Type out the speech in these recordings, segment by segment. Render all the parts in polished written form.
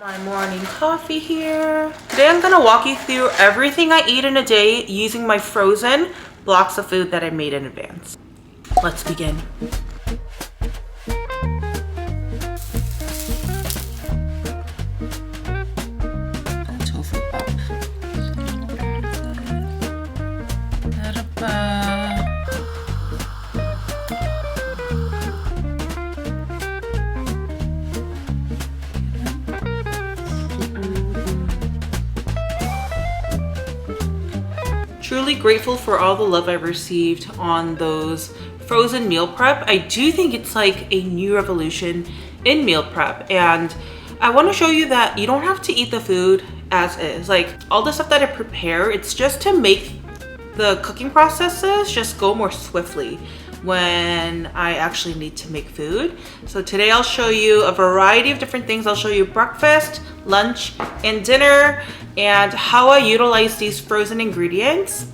My morning coffee here. Today I'm gonna walk you through everything I eat in a day using my frozen blocks of food that I made in advance. Let's begin. Tofu pop. Truly grateful for all the love I've received on those frozen meal prep. I do think it's like a new revolution in meal prep, and I want to show you that you don't have to eat the food as is. Like all the stuff that I prepare, it's just to make the cooking processes just go more swiftly when I actually need to make food. So today I'll show you a variety of different things. I'll show you breakfast, lunch, and dinner, and how I utilize these frozen ingredients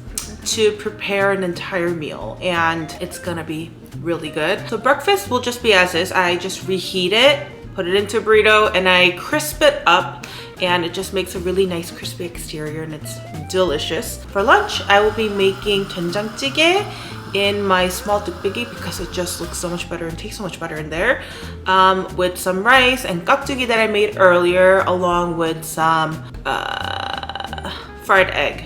to prepare an entire meal, and it's gonna be really good. So breakfast will just be as is. I just reheat it, put it into a burrito, and I crisp it up, and it just makes a really nice crispy exterior, and it's delicious. For lunch, I will be making dwenjang jjigae in my small dukbigi because it just looks so much better and tastes so much better in there, with some rice and gakdugi that I made earlier, along with some fried egg,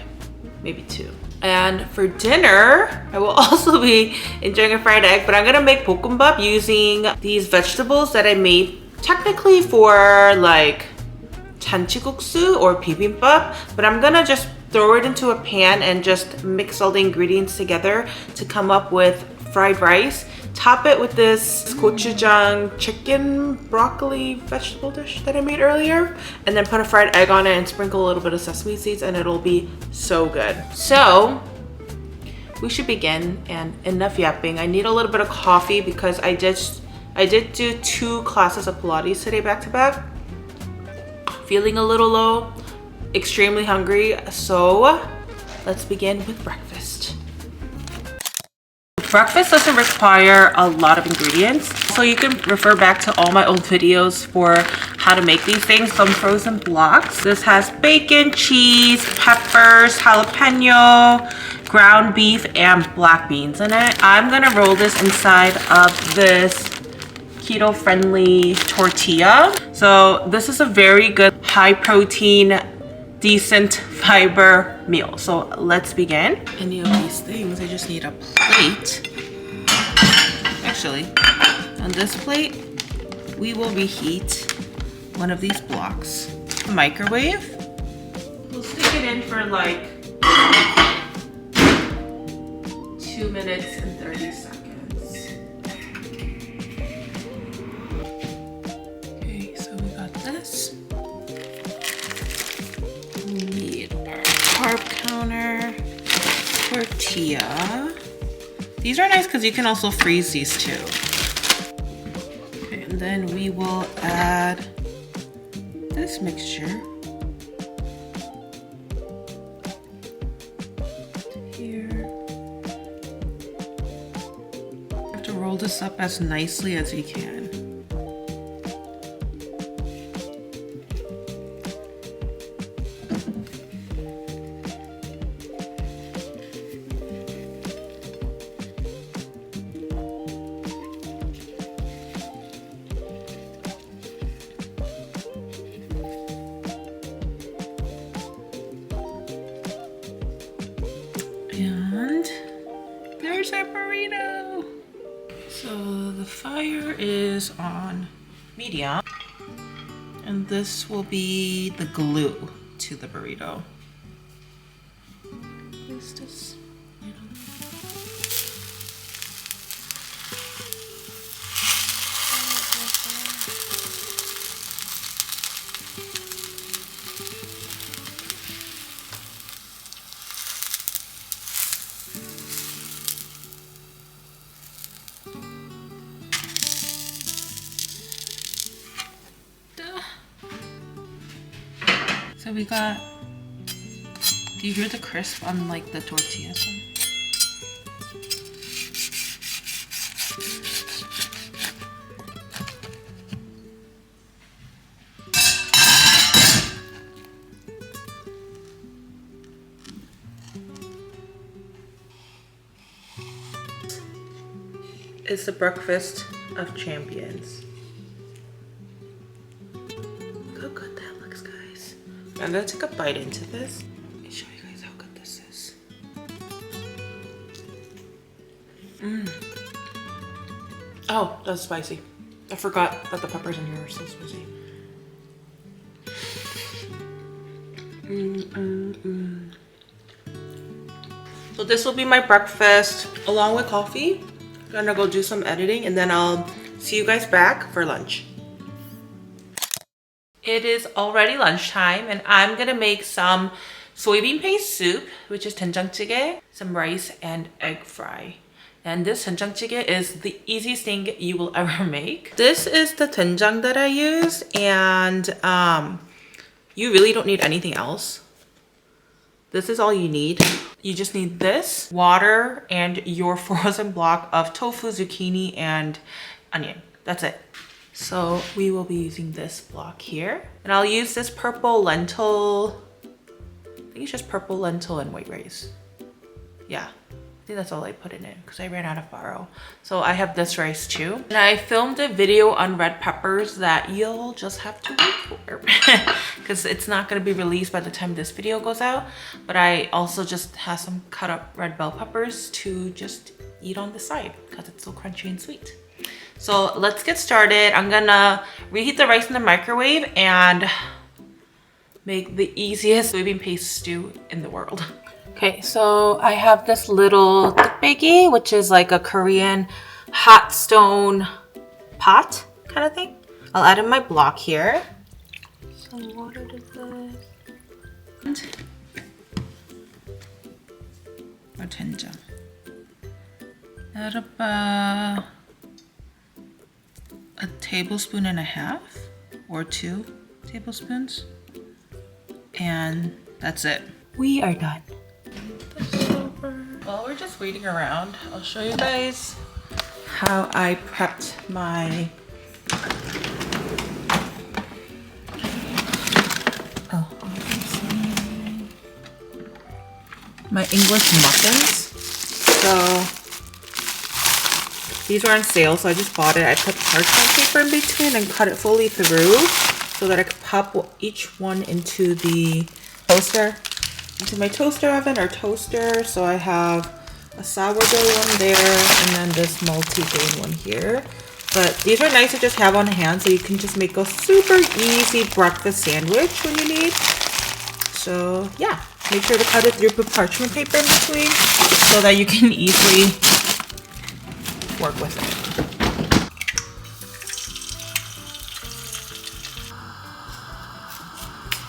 maybe 2. And for dinner, I will also be enjoying a fried egg, but I'm gonna make 볶음밥 using these vegetables that I made technically for like 잔치국수 or bibimbap, but I'm gonna just throw it into a pan and just mix all the ingredients together to come up with fried rice. Top it with this gochujang chicken broccoli vegetable dish that I made earlier, and then put a fried egg on it and sprinkle a little bit of sesame seeds, and it'll be so good. So we should begin, and enough yapping. I need a little bit of coffee because I did do 2 classes of Pilates today back to back. Feeling a little low, extremely hungry, so let's begin with breakfast. Breakfast doesn't require a lot of ingredients, so you can refer back to all my old videos for how to make these things. Some frozen blocks. This has bacon, cheese, peppers, jalapeno, ground beef, and black beans in it. I'm gonna roll this inside of this keto-friendly tortilla. So this is a very good high protein, decent fiber meal. So let's begin. Any of these things, I just need a plate. Actually, on this plate, we will reheat one of these blocks. Microwave. We'll stick it in for like 2 minutes and 30 seconds. Okay, so we got this. We need our carb counter, tortilla. These are nice because you can also freeze these too. Okay, and then we will add this mixture here. You have to roll this up as nicely as you can. And there's our burrito. So the fire is on medium, and this will be the glue to the burrito. Is this? So we got, do you hear the crisp on like the tortillas? is the breakfast of champions. Look how good that looks, guys. I'm gonna take a bite into this and show you guys how good this is. Oh, that's spicy. I forgot that the peppers in here are so spicy. So this will be my breakfast along with coffee. I'm gonna go do some editing and then I'll see you guys back for lunch. It is already lunchtime and I'm gonna make some soybean paste soup, which is dwenjang jjigae, some rice and egg fry. And this dwenjang jjigae is the easiest thing you will ever make. This is the dwenjang that I use, and you really don't need anything else. This is all you need. You just need this, water, and your frozen block of tofu, zucchini, and onion. That's it. So we will be using this block here. And I'll use this purple lentil. I think it's just purple lentil and white rice. Yeah. I think that's all I put in it because I ran out of farro. So I have this rice too. And I filmed a video on red peppers that you'll just have to wait for because it's not going to be released by the time this video goes out. But I also just have some cut up red bell peppers to just eat on the side because it's so crunchy and sweet. So let's get started. I'm gonna reheat the rice in the microwave and make the easiest soybean paste stew in the world. Okay, so I have this little tukbaegi, which is like a Korean hot stone pot kind of thing. I'll add in my block here. Some water to this. Or dwenjang. Add about a tablespoon and a half or 2 tablespoons. And that's it. We are done. While we're just waiting around, I'll show you guys how I prepped my English muffins. So these were on sale, so I just bought it. I put parchment paper in between and cut it fully through so that I could pop each one into the toaster. Into my toaster oven or toaster. So I have a sourdough one there and then this multi-grain one here. But these are nice to just have on hand so you can just make a super easy breakfast sandwich when you need. So yeah, make sure to cut it through with parchment paper in between so that you can easily work with it.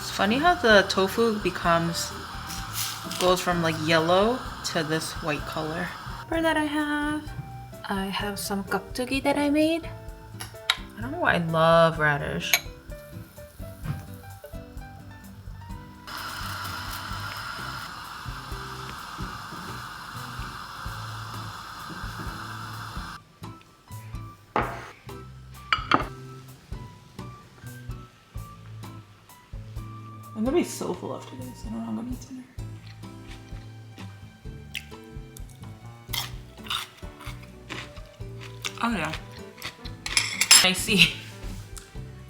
It's funny how the tofu goes from like yellow to this white color. That I have some gakdugi that I made. I don't know why I love radish. I'm gonna be so full after this. I don't know how I'm gonna eat dinner. Oh yeah. I see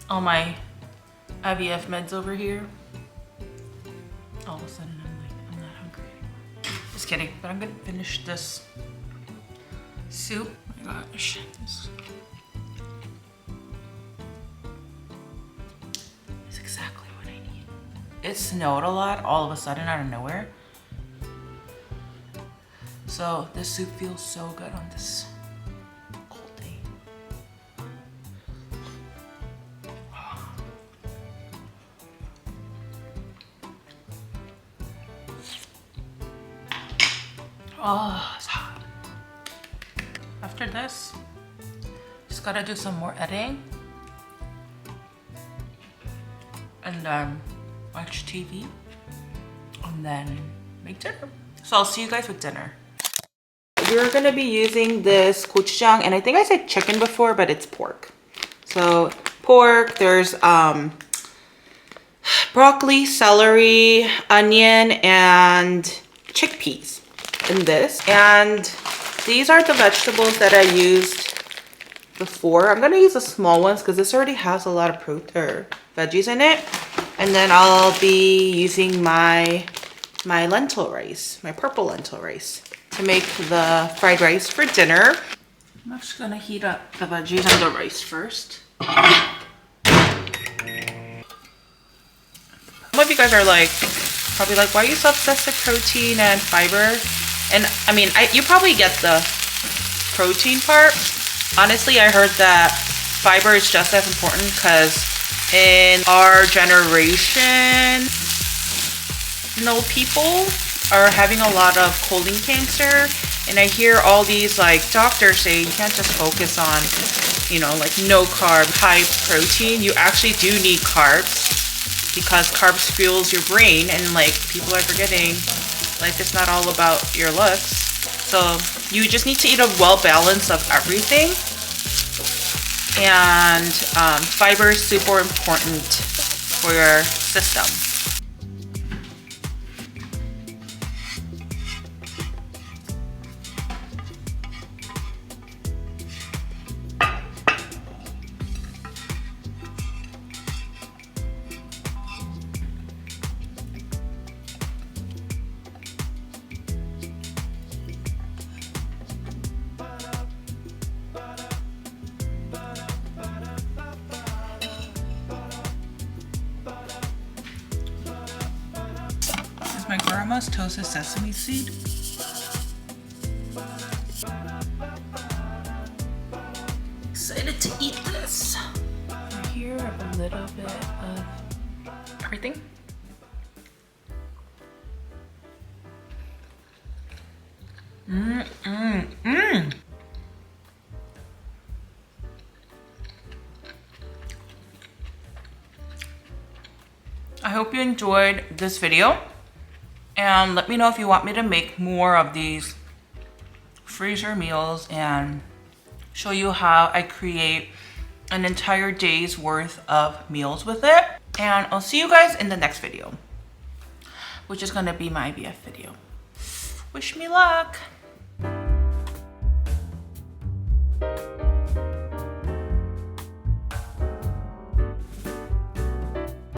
all my IVF meds over here. All of a sudden I'm not hungry anymore. Just kidding, but I'm gonna finish this soup. Oh my gosh. It's exactly what I need. It snowed a lot all of a sudden out of nowhere. So this soup feels so good on this cold day. Oh, it's hot. After this, just gotta do some more editing. And then watch TV. And then make dinner. So I'll see you guys with dinner. We're gonna be using this gochujang, and I think I said chicken before, but it's pork. So pork, there's broccoli, celery, onion, and chickpeas in this. And these are the vegetables that I used before. I'm gonna use the small ones because this already has a lot of veggies in it. And then I'll be using my lentil rice, my purple lentil rice, to make the fried rice for dinner. I'm just gonna heat up the veggies and the rice first. Some of you guys are probably like, why are you so obsessed with protein and fiber? And I mean, you probably get the protein part. Honestly, I heard that fiber is just as important because in our generation, people are having a lot of colon cancer. And I hear all these doctors say you can't just focus on, no carb, high protein. You actually do need carbs because carbs fuels your brain, and people are forgetting life is not all about your looks. So you just need to eat a well balance of everything. And fiber is super important for your system. My grandma's toasted sesame seed. Excited to eat this. I hear a little bit of everything. I hope you enjoyed this video. And let me know if you want me to make more of these freezer meals and show you how I create an entire day's worth of meals with it. And I'll see you guys in the next video, which is gonna be my IVF video. Wish me luck.